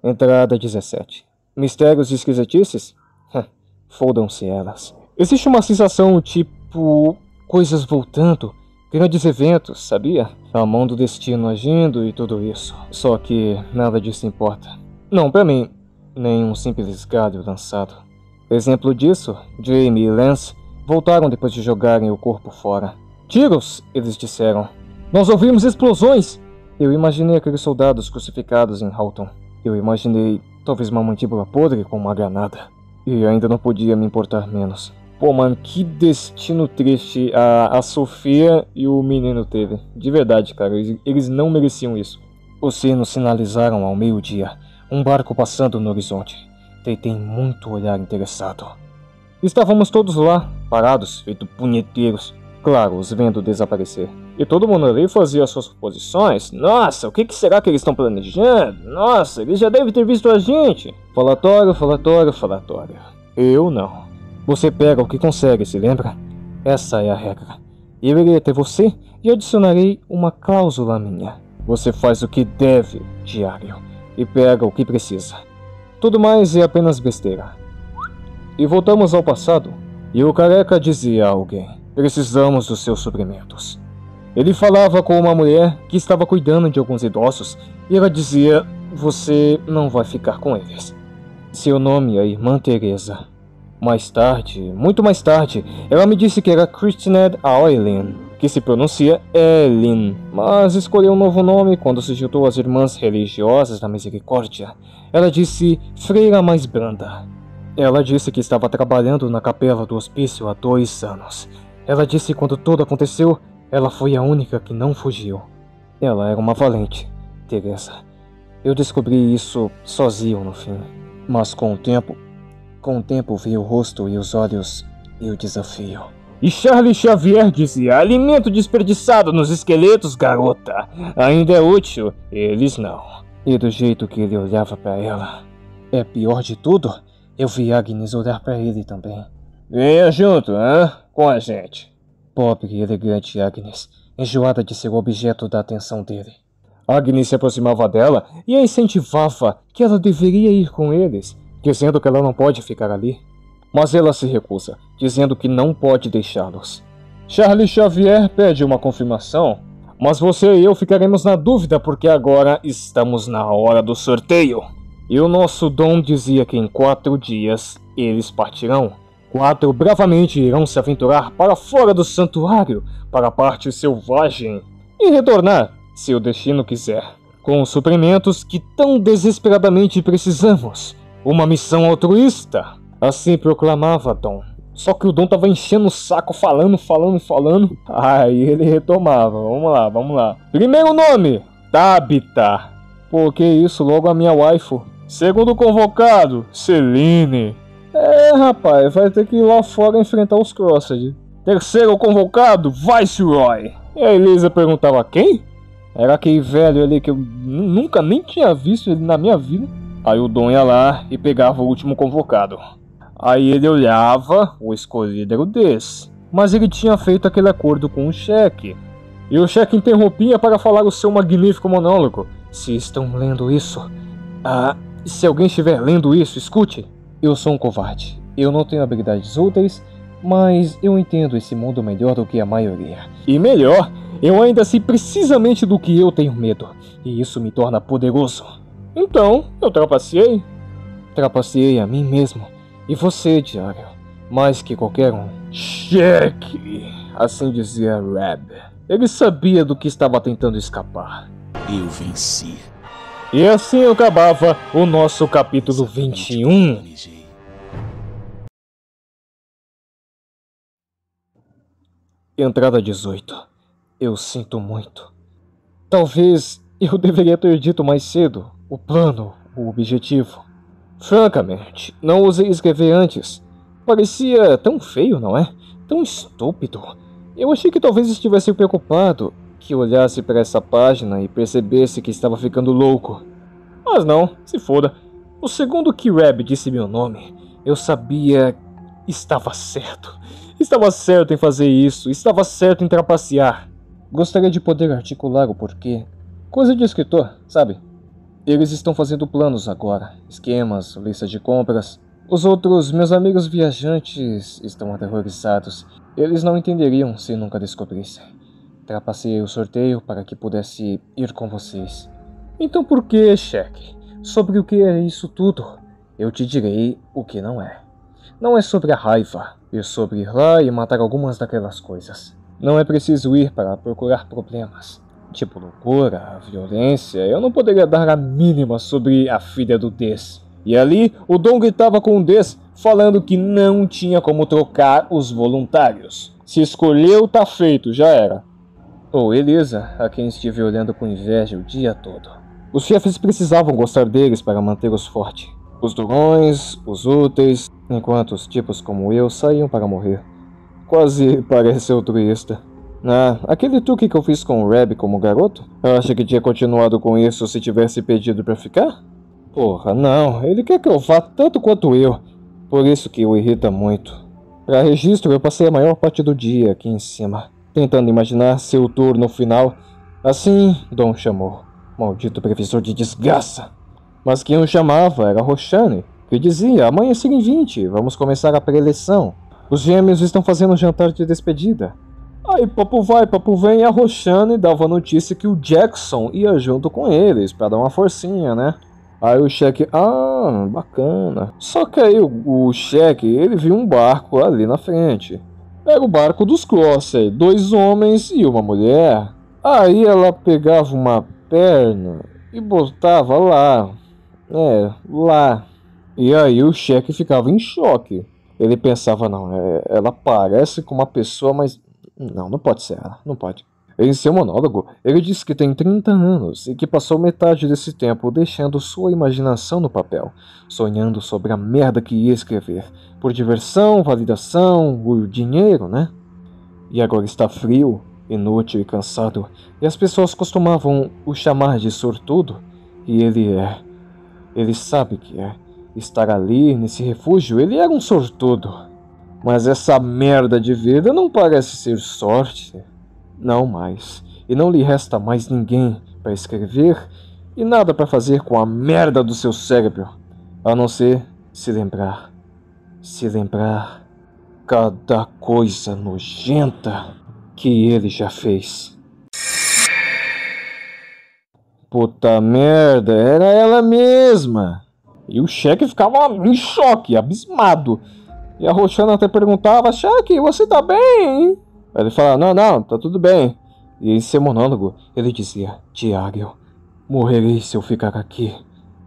Entrada 17. Mistérios e esquisitices? Fodam-se elas. Existe uma sensação tipo... coisas voltando, grandes eventos, sabia? A mão do destino agindo e tudo isso. Só que nada disso importa. Não, pra mim, nem um simples galho lançado. Exemplo disso, Jamie e Lance voltaram depois de jogarem o corpo fora. Tiros, eles disseram. Nós ouvimos explosões! Eu imaginei aqueles soldados crucificados em Halton. Eu imaginei talvez uma mandíbula podre com uma granada. E ainda não podia me importar menos. Pô, mano, que destino triste a Sofia e o menino teve. De verdade, cara, eles não mereciam isso. Os sinos sinalizaram ao meio-dia. Um barco passando no horizonte. Tentei muito olhar interessado. Estávamos todos lá, parados, feito punheteiros. Claro, os vendo desaparecer. E todo mundo ali fazia suas suposições. Nossa, o que será que eles estão planejando? Nossa, eles já devem ter visto a gente. Falatório, falatório, falatório. Eu não. Você pega o que consegue, se lembra? Essa é a regra. Eu irei até você e adicionarei uma cláusula minha. Você faz o que deve, diário, e pega o que precisa. Tudo mais é apenas besteira. E voltamos ao passado. E o careca dizia a alguém: precisamos dos seus suprimentos. Ele falava com uma mulher que estava cuidando de alguns idosos e ela dizia: você não vai ficar com eles. Seu nome é Irmã Teresa. Mais tarde, muito mais tarde, ela me disse que era Christine Aoilin, que se pronuncia Elin, mas escolheu um novo nome quando se juntou às Irmãs Religiosas da Misericórdia. Ela disse Freira Mais Branda. Ela disse que estava trabalhando na capela do hospício há 2 anos. Ela disse que quando tudo aconteceu, ela foi a única que não fugiu. Ela era uma valente, Teresa. Eu descobri isso sozinho no fim, mas com o tempo vi o rosto e os olhos e o desafio. E Charlie Xavier dizia: alimento desperdiçado nos esqueletos, garota. Ainda é útil, eles não. E do jeito que ele olhava para ela, é pior de tudo, eu vi Agnes olhar para ele também. Venha junto, com a gente. Pobre e elegante Agnes, enjoada de ser o objeto da atenção dele. Agnes se aproximava dela e a incentivava que ela deveria ir com eles, dizendo que ela não pode ficar ali. Mas ela se recusa, dizendo que não pode deixá-los. Charlie Xavier pede uma confirmação, mas você e eu ficaremos na dúvida porque agora estamos na hora do sorteio. E o nosso Dom dizia que em 4 dias eles partirão. 4 bravamente irão se aventurar para fora do santuário, para a parte selvagem, e retornar, se o destino quiser, com os suprimentos que tão desesperadamente precisamos. Uma missão altruísta, assim proclamava Dom. Só que o Dom tava enchendo o saco, falando. Aí ele retomava, vamos lá. Primeiro nome, Tabitha. Pô, que isso, logo a minha waifu. Segundo convocado, Celine. Rapaz, vai ter que ir lá fora enfrentar os Crossed. Terceiro convocado, Viceroy. E a Elisa perguntava quem? Era aquele velho ali que eu nunca nem tinha visto ele na minha vida. Aí o Dom ia lá e pegava o último convocado. Aí ele olhava, o escolhido era o desse. Mas ele tinha feito aquele acordo com o cheque. E o cheque interrompia para falar o seu magnífico monólogo. Se estão lendo isso... se alguém estiver lendo isso, escute. Eu sou um covarde. Eu não tenho habilidades úteis, mas eu entendo esse mundo melhor do que a maioria. E melhor, eu ainda sei precisamente do que eu tenho medo. E isso me torna poderoso. Então, eu trapaceei. Trapaceei a mim mesmo. E você, diário. Mais que qualquer um. Cheque! Assim dizia Reb. Ele sabia do que estava tentando escapar. Eu venci. E assim acabava o nosso capítulo 21. Entrada 18. Eu sinto muito. Talvez eu deveria ter dito mais cedo o plano, o objetivo. Francamente, não ousei escrever antes. Parecia tão feio, não é? Tão estúpido. Eu achei que talvez estivesse preocupado, que olhasse para essa página e percebesse que estava ficando louco. Mas não, se foda. O segundo que Reb disse meu nome, eu sabia... Estava certo. Estava certo em fazer isso. Estava certo em trapacear. Gostaria de poder articular o porquê. Coisa de escritor, sabe? Eles estão fazendo planos agora, esquemas, lista de compras. Os outros, meus amigos viajantes, estão aterrorizados. Eles não entenderiam se nunca descobrissem. Trapacei o sorteio para que pudesse ir com vocês. Então por que, Shaq? Sobre o que é isso tudo? Eu te direi o que não é. Não é sobre a raiva, é sobre ir lá e matar algumas daquelas coisas. Não é preciso ir para procurar problemas. Tipo loucura, violência, eu não poderia dar a mínima sobre a filha do Des. E ali, o Dom gritava com o Des, falando que não tinha como trocar os voluntários. Se escolheu, tá feito, já era. Ou Elisa, a quem estive olhando com inveja o dia todo. Os chefes precisavam gostar deles para mantê-los fortes. Os durões, os úteis, enquanto os tipos como eu saíam para morrer. Quase parece altruísta. Aquele truque que eu fiz com o Reb como garoto? Eu acho que tinha continuado com isso se tivesse pedido pra ficar? Porra, não. Ele quer que eu vá tanto quanto eu. Por isso que o irrita muito. Pra registro, eu passei a maior parte do dia aqui em cima, tentando imaginar seu turno final. Assim, Dom chamou. Maldito previsor de desgraça. Mas quem o chamava era Roxane, que dizia: amanhecer em 20, vamos começar a pré-eleição. Os gêmeos estão fazendo um jantar de despedida. Aí papo vai, papo vem, e a Roxane dava a notícia que o Jackson ia junto com eles, pra dar uma forcinha, né? Aí o Shaq, bacana. Só que aí o Shaq, ele viu um barco ali na frente. Era o barco dos Crosser, 2 homens e uma mulher. Aí ela pegava uma perna e botava lá. Lá. E aí o Shaq ficava em choque. Ele pensava, ela parece com uma pessoa, mas... Não pode ser ela, não pode. Em seu monólogo, ele disse que tem 30 anos e que passou metade desse tempo deixando sua imaginação no papel, sonhando sobre a merda que ia escrever, por diversão, validação, o dinheiro, né? E agora está frio, inútil e cansado, e as pessoas costumavam o chamar de sortudo, e ele sabe que é. Estar ali, nesse refúgio, ele era um sortudo. Mas essa merda de vida não parece ser sorte. Não mais. E não lhe resta mais ninguém para escrever e nada para fazer com a merda do seu cérebro. A não ser se lembrar. Se lembrar cada coisa nojenta que ele já fez. Puta merda, era ela mesma. E o Shaq ficava em choque, abismado. E a Roxane até perguntava: Shaq, você tá bem? Aí ele falava: não, tá tudo bem. E em seu monólogo, ele dizia: Tiago, morrerei se eu ficar aqui.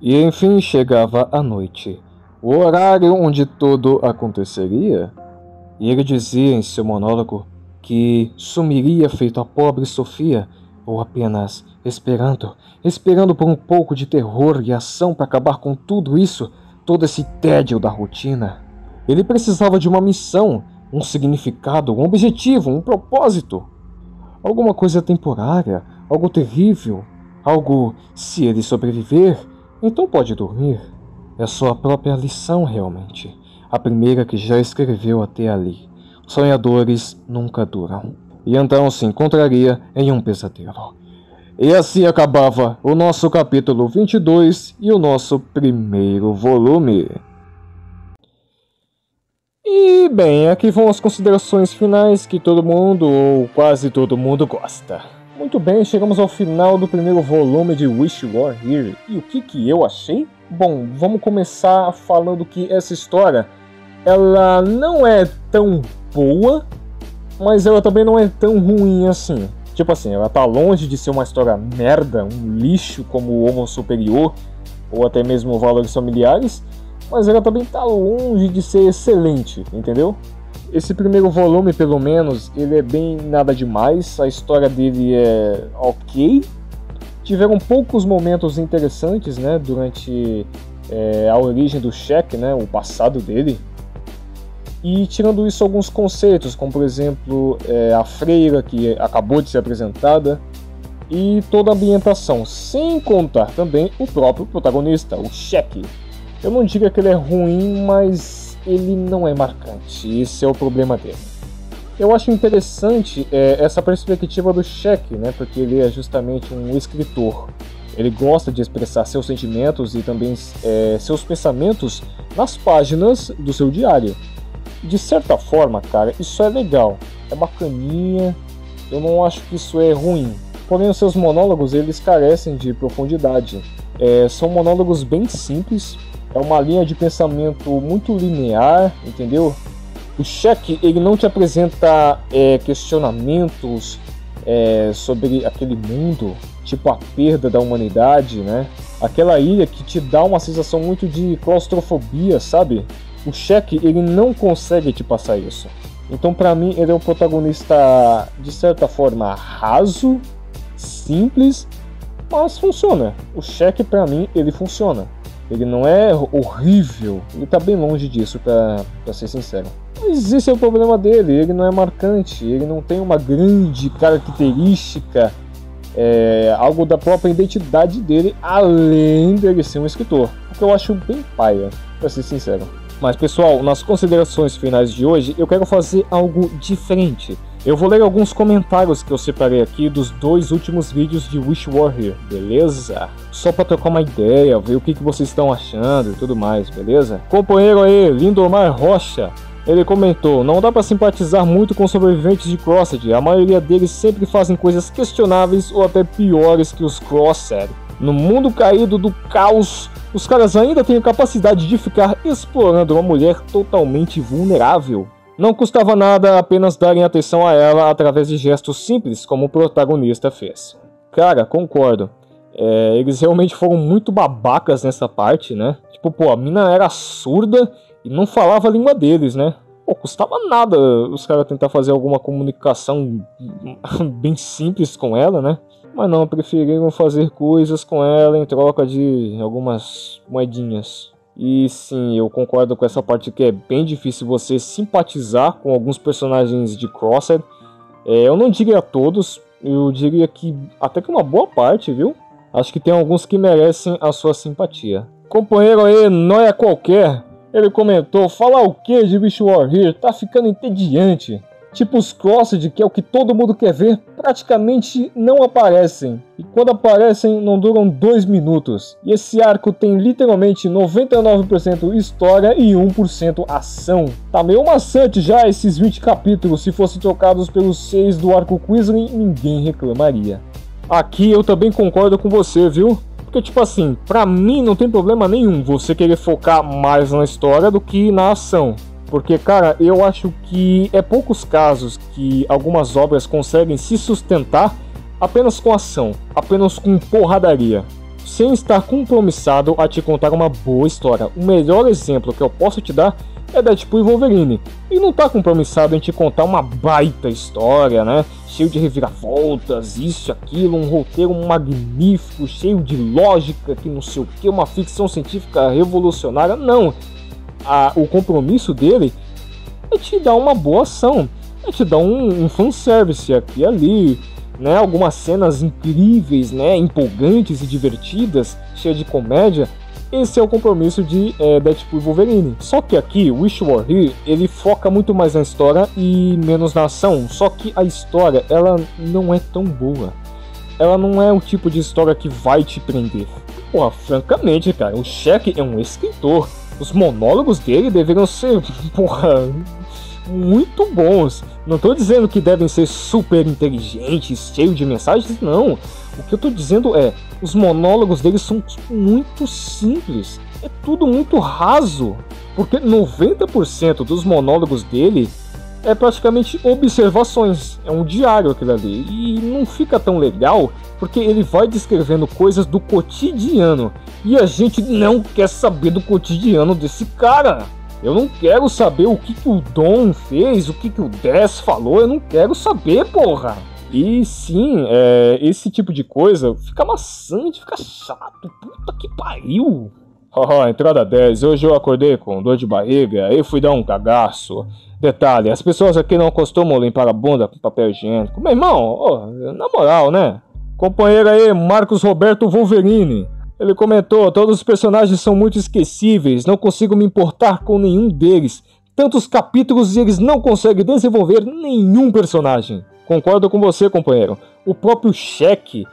E enfim chegava a noite, o horário onde tudo aconteceria. E ele dizia em seu monólogo que sumiria feito a pobre Sofia, ou apenas esperando por um pouco de terror e ação para acabar com tudo isso, todo esse tédio da rotina. Ele precisava de uma missão, um significado, um objetivo, um propósito. Alguma coisa temporária, algo terrível, algo, se ele sobreviver, então pode dormir. É sua própria lição realmente, a primeira que já escreveu até ali. Sonhadores nunca duram. E então se encontraria em um pesadelo. E assim acabava o nosso capítulo 22 e o nosso primeiro volume. E bem, aqui vão as considerações finais que todo mundo, ou quase todo mundo, gosta. Muito bem, chegamos ao final do primeiro volume de Wish You Were Here. E o que eu achei? Bom, vamos começar falando que essa história, ela não é tão boa, mas ela também não é tão ruim assim. Tipo assim, ela tá longe de ser uma história merda, um lixo como o Homo Superior, ou até mesmo Valores Familiares, mas ela também tá longe de ser excelente, entendeu? Esse primeiro volume, pelo menos, ele é bem nada demais, a história dele é ok. Tiveram poucos momentos interessantes, né, durante a origem do Shaq, né, o passado dele. E tirando isso, alguns conceitos, como por exemplo, a freira que acabou de ser apresentada, e toda a ambientação, sem contar também o próprio protagonista, o Shaq. Eu não digo que ele é ruim, mas ele não é marcante, esse é o problema dele. Eu acho interessante essa perspectiva do Shaq, né, porque ele é justamente um escritor. Ele gosta de expressar seus sentimentos e também seus pensamentos nas páginas do seu diário. De certa forma, cara, isso é legal, é bacaninha, eu não acho que isso é ruim. Porém, os seus monólogos, eles carecem de profundidade. São monólogos bem simples, é uma linha de pensamento muito linear, entendeu? O Shaq, ele não te apresenta questionamentos sobre aquele mundo, tipo a perda da humanidade, né? Aquela ilha que te dá uma sensação muito de claustrofobia, sabe? O Shaq, ele não consegue te passar isso. Então, pra mim, ele é um protagonista, de certa forma, raso, simples, mas funciona. O Shaq, pra mim, ele funciona. Ele não é horrível, ele tá bem longe disso, pra ser sincero. Mas esse é o problema dele, ele não é marcante, ele não tem uma grande característica, algo da própria identidade dele, além dele ser um escritor. O que eu acho bem paia, pra ser sincero. Mas pessoal, nas considerações finais de hoje, eu quero fazer algo diferente. Eu vou ler alguns comentários que eu separei aqui dos 2 últimos vídeos de Wish Warrior, beleza? Só pra trocar uma ideia, ver o que vocês estão achando e tudo mais, beleza? Companheiro aí, Lindomar Rocha, ele comentou: não dá pra simpatizar muito com sobreviventes de Crossed, a maioria deles sempre fazem coisas questionáveis ou até piores que os Crossed. No mundo caído do caos, os caras ainda têm a capacidade de ficar explorando uma mulher totalmente vulnerável. Não custava nada apenas darem atenção a ela através de gestos simples, como o protagonista fez. Cara, concordo. Eles realmente foram muito babacas nessa parte, né? Tipo, pô, a mina era surda e não falava a língua deles, né? Pô, custava nada os caras tentar fazer alguma comunicação bem simples com ela, né? Mas não, preferiram fazer coisas com ela em troca de algumas moedinhas. E sim, eu concordo com essa parte que é bem difícil você simpatizar com alguns personagens de Crossed. Eu não diria todos, eu diria que até que uma boa parte, viu? Acho que tem alguns que merecem a sua simpatia. Companheiro aí, não é qualquer, ele comentou: falar o que de Wish Warrior? Tá ficando entediante. Tipo os Crossed, que é o que todo mundo quer ver, praticamente não aparecem. E quando aparecem, não duram 2 minutos. E esse arco tem literalmente 99% história e 1% ação. Tá meio maçante já esses 20 capítulos. Se fossem trocados pelos 6 do arco Quisling, ninguém reclamaria. Aqui eu também concordo com você, viu? Porque tipo assim, pra mim não tem problema nenhum você querer focar mais na história do que na ação. Porque, cara, eu acho que é poucos casos que algumas obras conseguem se sustentar apenas com ação, apenas com porradaria, sem estar compromissado a te contar uma boa história. O melhor exemplo que eu posso te dar é Deadpool e Wolverine. E não tá compromissado em te contar uma baita história, né? Cheio de reviravoltas, isso e aquilo, um roteiro magnífico, cheio de lógica, que não sei o que, uma ficção científica revolucionária. Não. O compromisso dele é te dar uma boa ação, é te dar um fanservice aqui e ali, né? Algumas cenas incríveis, né? Empolgantes e divertidas, cheias de comédia. Esse é o compromisso de Deadpool e Wolverine. Só que aqui, Wish Warrior, ele foca muito mais na história e menos na ação. Só que a história, ela não é tão boa. Ela não é o tipo de história que vai te prender. Porra, francamente, cara, o Shaq é um escritor. Os monólogos dele deveriam ser, porra, muito bons. Não tô dizendo que devem ser super inteligentes, cheios de mensagens, não. O que eu tô dizendo é, os monólogos dele são muito simples. É tudo muito raso. Porque 90% dos monólogos dele é praticamente observações. É um diário aquilo ali. E não fica tão legal porque ele vai descrevendo coisas do cotidiano. E a gente não quer saber do cotidiano desse cara. Eu não quero saber o que o Dom fez, o que o Dez falou. Eu não quero saber, porra. E sim, esse tipo de coisa fica maçante, fica chato. Puta que pariu. Entrada 10. Hoje eu acordei com dor de barriga e fui dar um cagaço. Detalhe, as pessoas aqui não costumam limpar a bunda com papel higiênico. Meu irmão, na moral, né? Companheiro aí, Marcos Roberto Wolverine. Ele comentou: todos os personagens são muito esquecíveis, não consigo me importar com nenhum deles. Tantos capítulos e eles não conseguem desenvolver nenhum personagem. Concordo com você, companheiro. O próprio Shaq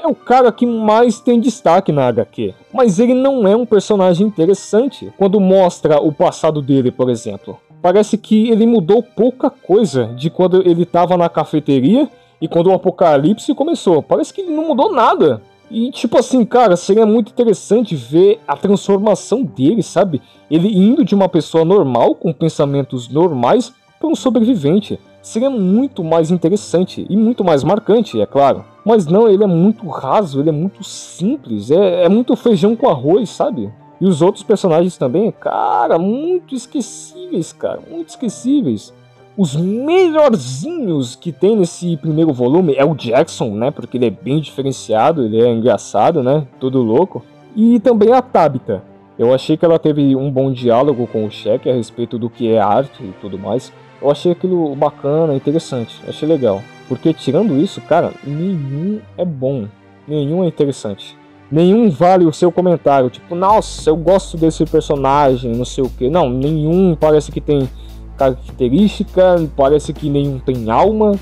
é o cara que mais tem destaque na HQ. Mas ele não é um personagem interessante. Quando mostra o passado dele, por exemplo, parece que ele mudou pouca coisa de quando ele estava na cafeteria e quando o apocalipse começou. Parece que ele não mudou nada. E tipo assim, cara, seria muito interessante ver a transformação dele, sabe? Ele indo de uma pessoa normal, com pensamentos normais, para um sobrevivente. Seria muito mais interessante e muito mais marcante, é claro. Mas não, ele é muito raso, ele é muito simples, é muito feijão com arroz, sabe? E os outros personagens também, cara, muito esquecíveis, cara, muito esquecíveis. Os melhorzinhos que tem nesse primeiro volume é o Jackson, né? Porque ele é bem diferenciado, ele é engraçado, né? Todo louco. E também a Tabitha. Eu achei que ela teve um bom diálogo com o Shaq a respeito do que é arte e tudo mais. Eu achei aquilo bacana, interessante, achei legal. Porque tirando isso, cara, nenhum é bom, nenhum é interessante. Nenhum vale o seu comentário, tipo, nossa, eu gosto desse personagem, não sei o que. Não, nenhum parece que tem característica, parece que nenhum tem alma.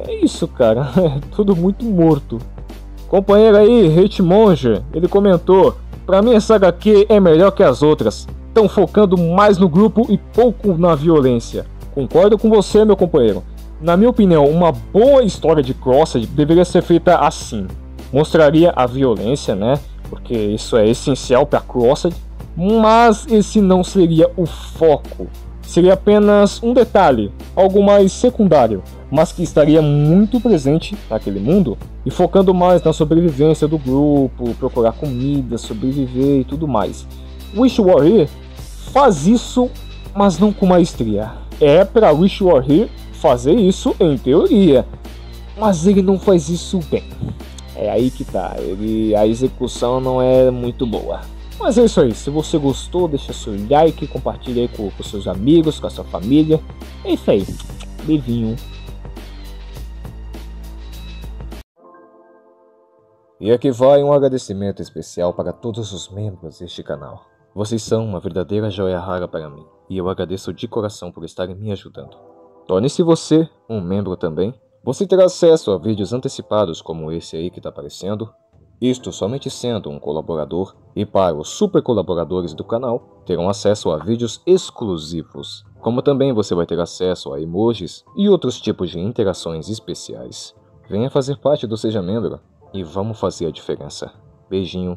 É isso, cara, é tudo muito morto. Companheiro aí, Hitmonger, ele comentou: pra mim essa HQ é melhor que as outras. Estão focando mais no grupo e pouco na violência. Concordo com você, meu companheiro. Na minha opinião, uma boa história de Crossed deveria ser feita assim. Mostraria a violência, né? Porque isso é essencial para Crossed. Mas esse não seria o foco. Seria apenas um detalhe, algo mais secundário, mas que estaria muito presente naquele mundo e focando mais na sobrevivência do grupo, procurar comida, sobreviver e tudo mais. Wish You Were Here faz isso, mas não com maestria. É para Wish You Were Here fazer isso em teoria, mas ele não faz isso bem. É aí que tá, a execução não é muito boa. Mas é isso aí, se você gostou, deixa seu like, compartilha aí com seus amigos, com a sua família. É isso aí, beijinho. E aqui vai um agradecimento especial para todos os membros deste canal. Vocês são uma verdadeira joia rara para mim, e eu agradeço de coração por estarem me ajudando. Torne-se você um membro também. Você terá acesso a vídeos antecipados como esse aí que está aparecendo. Isto somente sendo um colaborador, e para os super colaboradores do canal, terão acesso a vídeos exclusivos. Como também você vai ter acesso a emojis e outros tipos de interações especiais. Venha fazer parte do Seja Membro e vamos fazer a diferença. Beijinho.